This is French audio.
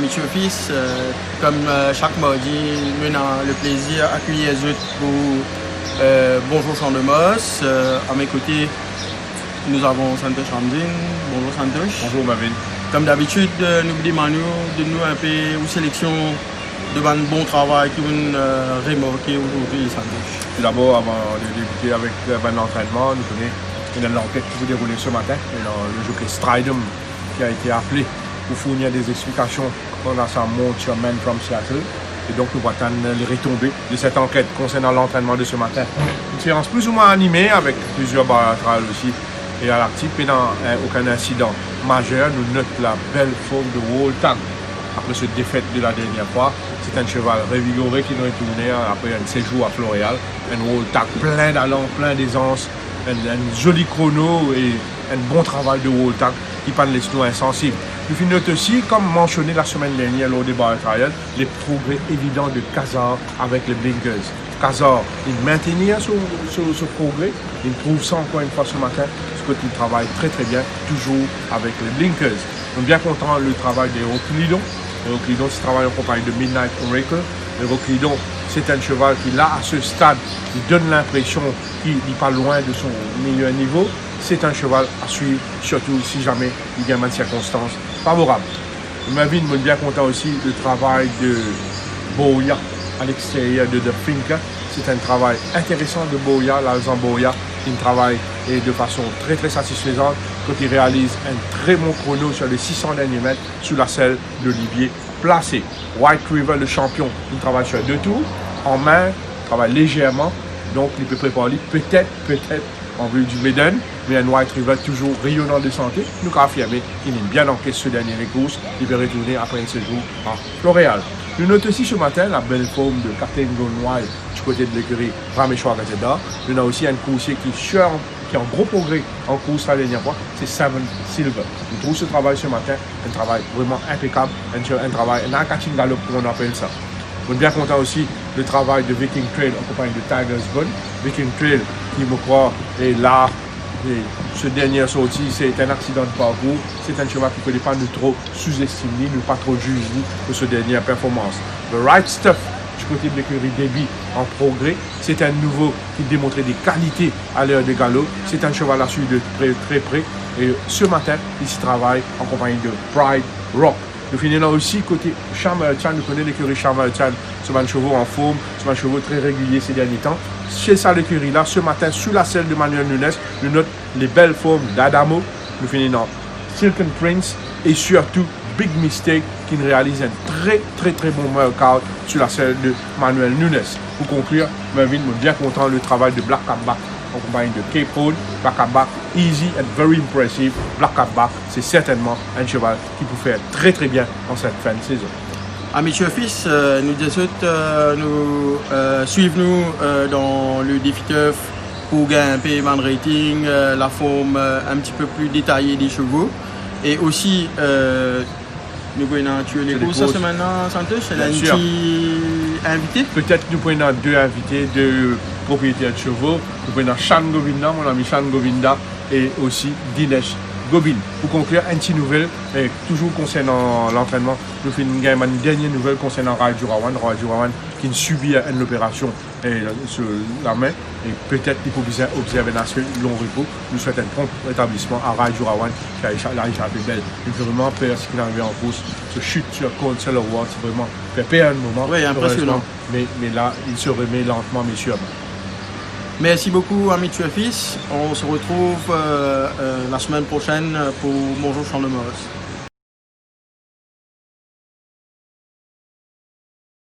Amitié Office. Comme chaque mardi, nous avons le plaisir d'accueillir les autres pour Bonjour Champ de Moss. À mes côtés, nous avons Santosh Ramdin. Bonjour Santosh. Bonjour Mavin. Comme d'habitude, nous demandons de nous un peu une sélection de bon travail que vous remarquez aujourd'hui, Santosh. Tout d'abord, avant de débuter avec l'entraînement, nous connaissons une enquête qui s'est déroulée ce matin. Le jockey Stridham qui a été appelé pour fournir des explications dans sa montre sur Man from Seattle. Et donc, nous voyons les retombées de cette enquête concernant l'entraînement de ce matin. Une séance plus ou moins animée avec plusieurs barres latérales aussi et à l'actif, mais dans aucun incident majeur. Nous notons la belle forme de Wooltag après cette défaite de la dernière fois. C'est un cheval revigoré qui nous est tourné après un séjour à Floréal. Un Wooltag plein d'allant, plein d'aisance, un joli chrono et un bon travail de Wooltag qui ne laisse nous insensibles. Nous notons aussi, comme mentionné la semaine dernière lors des barres trials, les progrès évidents de Kazar avec les blinkers. Kazar, il maintient ce progrès, il trouve ça encore une fois ce matin, parce qu'il travaille très très bien, toujours avec les blinkers. Nous sommes bien contents du travail d'Héroclidon. Héroclidon, c'est travaille en compagnie de Midnight Oracle. Héroclidon, c'est un cheval qui, là, à ce stade, il donne l'impression qu'il n'est pas loin de son meilleur niveau. C'est un cheval à suivre, surtout si jamais il y a une circonstance favorable. Mavin est bien content aussi du travail de Boya à l'extérieur de The Finca. C'est un travail intéressant de Boya, l'Alzan Boya, qui travaille de façon très très satisfaisante quand il réalise un très bon chrono sur les 600 derniers mètres sous la selle d'Olivier Placé. White River, le champion, il travaille sur 2 tours, en main, il travaille légèrement, donc il peut préparer peut-être en vue du Méden, mais un White River toujours rayonnant de santé, nous avons affirmé qu'il est bien encaissé ce dernier course, il va retourner après un séjour à Floréal. Nous notons aussi ce matin la belle forme de Captain Gonway du côté de l'écurie Rameshwar Gazeta. Nous avons aussi un coursier qui est en gros progrès en course la dernière fois, c'est Seven Silver. Nous trouvons ce travail ce matin, un travail vraiment impeccable, un travail, un catching gallop comme on appelle ça. On est bien content aussi du travail de Viking Trail en compagnie de Tigers Bun. Viking Trail, qui me croit, est là. Et ce dernier sortie, c'est un accident de parcours. C'est un cheval qui ne peut pas nous trop sous-estimer, ne pas trop juger de ce dernière performance. The Right Stuff, du côté de l'écurie Débit, en progrès. C'est un nouveau qui démontrait des qualités à l'heure des galops. C'est un cheval à suivre de très très près. Et ce matin, il s'y travaille en compagnie de Pride Rock. Nous finissons aussi côté Charmertian. Nous connaissons l'écurie Charmertian. Ce un cheval en forme, ce un cheval très régulier ces derniers temps. Chez ça, l'écurie là, ce matin, sous la selle de Manuel Nunes, nous notons les belles formes d'Adamo. Nous finissons Silken Prince et surtout Big Mistake qui nous réalise un très bon workout sur la selle de Manuel Nunes. Pour conclure, Mervyn est bien content du travail de Black Cat Back en compagnie de Cape Road. Black Cat Back, easy and very impressive. Black Cat Back, c'est certainement un cheval qui peut faire très bien en cette fin de saison. Amitié Office, nous disons nous suivez-nous dans le défi turf pour gagner un paiement de rating, la forme un petit peu plus détaillée des chevaux. Et aussi, nous pouvons tuer les courses cette semaine, Santosh, c'est un petit invité. Peut-être nous pouvons 2 invités, 2 propriétaires de chevaux. Nous pouvons Shan Govinda, mon ami Shan Govinda, et aussi Dinesh Gobin. Pour conclure, une petite nouvelle, toujours concernant l'entraînement, nous faisons une dernière nouvelle concernant Raju Rawan qui subit une opération sur la main et peut-être qu'il faut bien observer un long repos. Nous souhaitons un prompt rétablissement à Raju Rawan qui a échappé belle. Il fait vraiment peur ce qu'il est arrivé en course. Ce chute sur Council Award, c'est vraiment fait peur un moment. Oui, impressionnant. Mais là, il se remet lentement, mais sûrement. Merci beaucoup, Amitié Office. On se retrouve la semaine prochaine pour Bonjour Champ de Moss.